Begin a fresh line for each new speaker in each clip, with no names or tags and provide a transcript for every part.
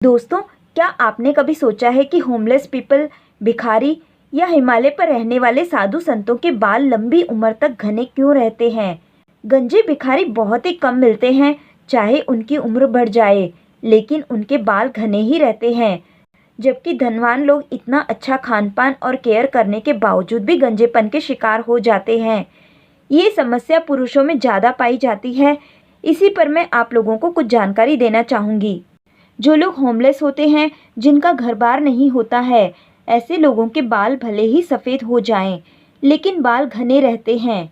दोस्तों, क्या आपने कभी सोचा है कि होमलेस पीपल, भिखारी या हिमालय पर रहने वाले साधु संतों के बाल लंबी उम्र तक घने क्यों रहते हैं? गंजे भिखारी बहुत ही कम मिलते हैं, चाहे उनकी उम्र बढ़ जाए, लेकिन उनके बाल घने ही रहते हैं। जबकि धनवान लोग इतना अच्छा खान-पान और केयर करने के बावजूद भी गंजेपन के शिकार हो जाते हैं। ये समस्या पुरुषों में ज़्यादा पाई जाती है। इसी पर मैं आप लोगों को कुछ जानकारी देना चाहूँगी। जो लोग होमलेस होते हैं, जिनका घर-बार नहीं होता है, ऐसे लोगों के बाल भले ही सफ़ेद हो जाएं, लेकिन बाल घने रहते हैं।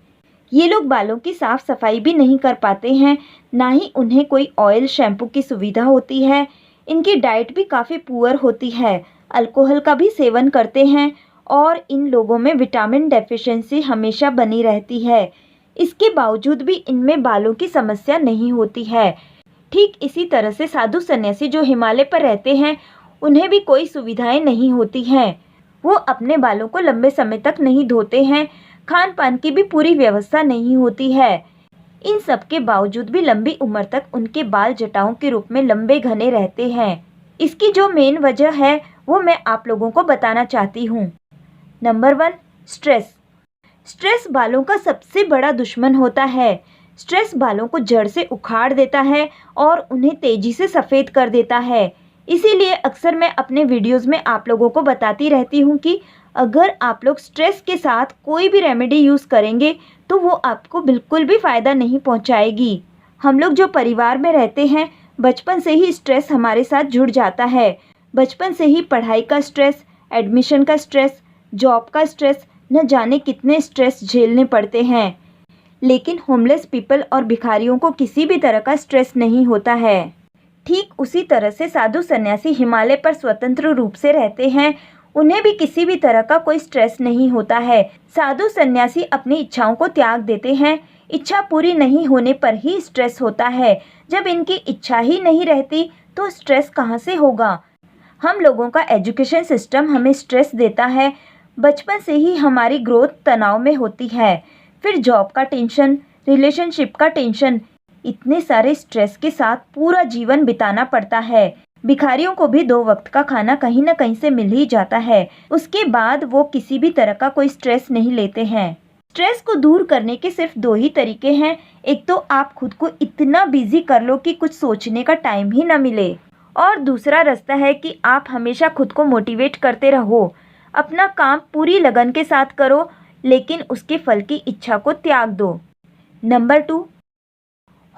ये लोग बालों की साफ सफाई भी नहीं कर पाते हैं, ना ही उन्हें कोई ऑयल शैम्पू की सुविधा होती है। इनकी डाइट भी काफ़ी पुअर होती है, अल्कोहल का भी सेवन करते हैं और इन लोगों में विटामिन डेफिशिएंसी हमेशा बनी रहती है। इसके बावजूद भी इनमें बालों की समस्या नहीं होती है। ठीक इसी तरह से साधु सन्यासी जो हिमालय पर रहते हैं, उन्हें भी कोई सुविधाएं नहीं होती हैं। वो अपने बालों को लंबे समय तक नहीं धोते हैं, खान पान की भी पूरी व्यवस्था नहीं होती है। इन सब के बावजूद भी लंबी उम्र तक उनके बाल जटाओं के रूप में लंबे घने रहते हैं। इसकी जो मेन वजह है वो मैं आप लोगों को बताना चाहती हूँ। Number 1, stress. स्ट्रेस बालों का सबसे बड़ा दुश्मन होता है। स्ट्रेस बालों को जड़ से उखाड़ देता है और उन्हें तेजी से सफ़ेद कर देता है। इसीलिए अक्सर मैं अपने वीडियोस में आप लोगों को बताती रहती हूँ कि अगर आप लोग स्ट्रेस के साथ कोई भी रेमेडी यूज़ करेंगे तो वो आपको बिल्कुल भी फ़ायदा नहीं पहुँचाएगी। हम लोग जो परिवार में रहते हैं, बचपन से ही स्ट्रेस हमारे साथ जुड़ जाता है। बचपन से ही पढ़ाई का स्ट्रेस, एडमिशन का स्ट्रेस, जॉब का स्ट्रेस, न जाने कितने स्ट्रेस झेलने पड़ते हैं। लेकिन होमलेस पीपल और भिखारियों को किसी भी तरह का स्ट्रेस नहीं होता है। ठीक उसी तरह से साधु सन्यासी हिमालय पर स्वतंत्र रूप से रहते हैं, उन्हें भी किसी भी तरह का कोई स्ट्रेस नहीं होता है। साधु सन्यासी अपनी इच्छाओं को त्याग देते हैं। इच्छा पूरी नहीं होने पर ही स्ट्रेस होता है। जब इनकी इच्छा ही नहीं रहती तो स्ट्रेस कहाँ से होगा? हम लोगों का एजुकेशन सिस्टम हमें स्ट्रेस देता है। बचपन से ही हमारी ग्रोथ तनाव में होती है। फिर जॉब का टेंशन, रिलेशनशिप का टेंशन, इतने सारे स्ट्रेस के साथ पूरा जीवन बिताना पड़ता है। भिखारियों को भी 2 वक्त का खाना कहीं ना कहीं से मिल ही जाता है। उसके बाद वो किसी भी तरह का कोई स्ट्रेस नहीं लेते हैं। स्ट्रेस को दूर करने के सिर्फ 2 ही तरीके हैं। एक तो आप खुद को इतना बिजी कर लो कि कुछ सोचने का टाइम ही ना मिले, और दूसरा रास्ता है कि आप हमेशा खुद को मोटिवेट करते रहो। अपना काम पूरी लगन के साथ करो, लेकिन उसके फल की इच्छा को त्याग दो। नंबर 2,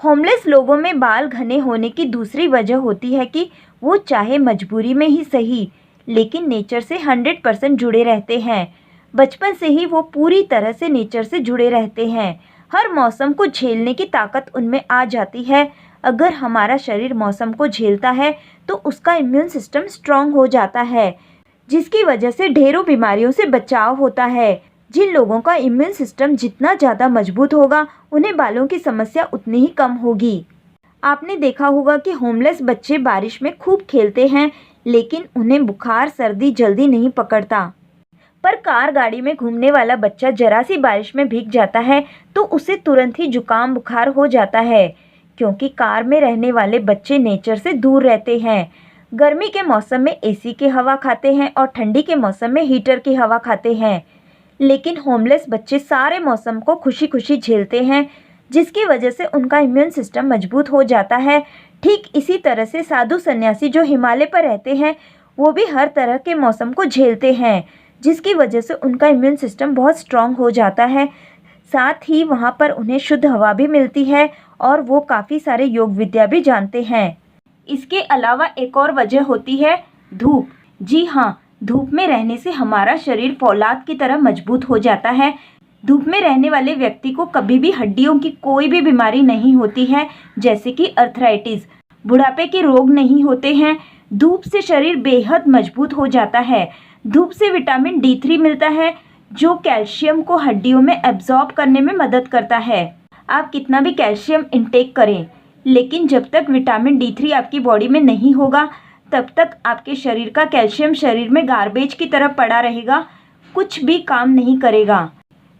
होमलेस लोगों में बाल घने होने की दूसरी वजह होती है कि वो चाहे मजबूरी में ही सही, लेकिन नेचर से 100% जुड़े रहते हैं। बचपन से ही वो पूरी तरह से नेचर से जुड़े रहते हैं। हर मौसम को झेलने की ताकत उनमें आ जाती है। अगर हमारा शरीर मौसम को झेलता है तो उसका इम्यून सिस्टम स्ट्रांग हो जाता है, जिसकी वजह से ढेरों बीमारियों से बचाव होता है। जिन लोगों का इम्यून सिस्टम जितना ज़्यादा मजबूत होगा, उन्हें बालों की समस्या उतनी ही कम होगी। आपने देखा होगा कि होमलेस बच्चे बारिश में खूब खेलते हैं, लेकिन उन्हें बुखार सर्दी जल्दी नहीं पकड़ता। पर कार गाड़ी में घूमने वाला बच्चा जरा सी बारिश में भीग जाता है तो उसे तुरंत ही जुकाम बुखार हो जाता है, क्योंकि कार में रहने वाले बच्चे नेचर से दूर रहते हैं। गर्मी के मौसम में एसी की हवा खाते हैं और ठंडी के मौसम में हीटर की हवा खाते हैं। लेकिन होमलेस बच्चे सारे मौसम को खुशी खुशी झेलते हैं, जिसकी वजह से उनका इम्यून सिस्टम मजबूत हो जाता है। ठीक इसी तरह से साधु सन्यासी जो हिमालय पर रहते हैं, वो भी हर तरह के मौसम को झेलते हैं, जिसकी वजह से उनका इम्यून सिस्टम बहुत स्ट्रांग हो जाता है। साथ ही वहाँ पर उन्हें शुद्ध हवा भी मिलती है और वो काफ़ी सारे योग विद्या भी जानते हैं। इसके अलावा एक और वजह होती है धूप। जी हाँ, धूप में रहने से हमारा शरीर फौलाद की तरह मजबूत हो जाता है। धूप में रहने वाले व्यक्ति को कभी भी हड्डियों की कोई भी बीमारी नहीं होती है, जैसे कि अर्थराइटिस, बुढ़ापे के रोग नहीं होते हैं। धूप से शरीर बेहद मजबूत हो जाता है। धूप से विटामिन D3 मिलता है, जो कैल्शियम को हड्डियों में एब्जॉर्ब करने में मदद करता है। आप कितना भी कैल्शियम इंटेक करें, लेकिन जब तक विटामिन D3 आपकी बॉडी में नहीं होगा, तब तक आपके शरीर का कैल्शियम शरीर में गार्बेज की तरह पड़ा रहेगा, कुछ भी काम नहीं करेगा।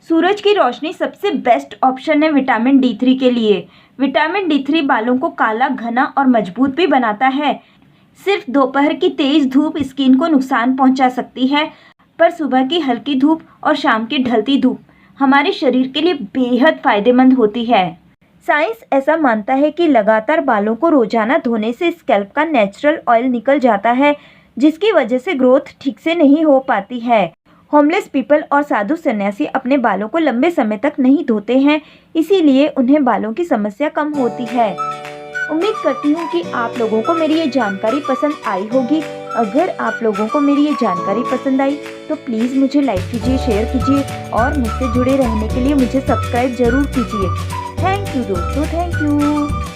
सूरज की रोशनी सबसे बेस्ट ऑप्शन है विटामिन D3 के लिए। विटामिन D3 बालों को काला, घना और मजबूत भी बनाता है। सिर्फ दोपहर की तेज धूप स्किन को नुकसान पहुंचा सकती है, पर सुबह की हल्की धूप और शाम की ढलती धूप हमारे शरीर के लिए बेहद फायदेमंद होती है। साइंस ऐसा मानता है कि लगातार बालों को रोजाना धोने से स्कैल्प का नेचुरल ऑयल निकल जाता है, जिसकी वजह से ग्रोथ ठीक से नहीं हो पाती है। होमलेस पीपल और साधु सन्यासी अपने बालों को लंबे समय तक नहीं धोते हैं, इसीलिए उन्हें बालों की समस्या कम होती है। उम्मीद करती हूँ कि आप लोगों को मेरी ये जानकारी पसंद आई होगी। अगर आप लोगों को मेरी ये जानकारी पसंद आई तो प्लीज़ मुझे लाइक कीजिए, शेयर कीजिए और मुझसे जुड़े रहने के लिए मुझे सब्सक्राइब जरूर कीजिए। थैंक यू दोस्तों, थैंक यू।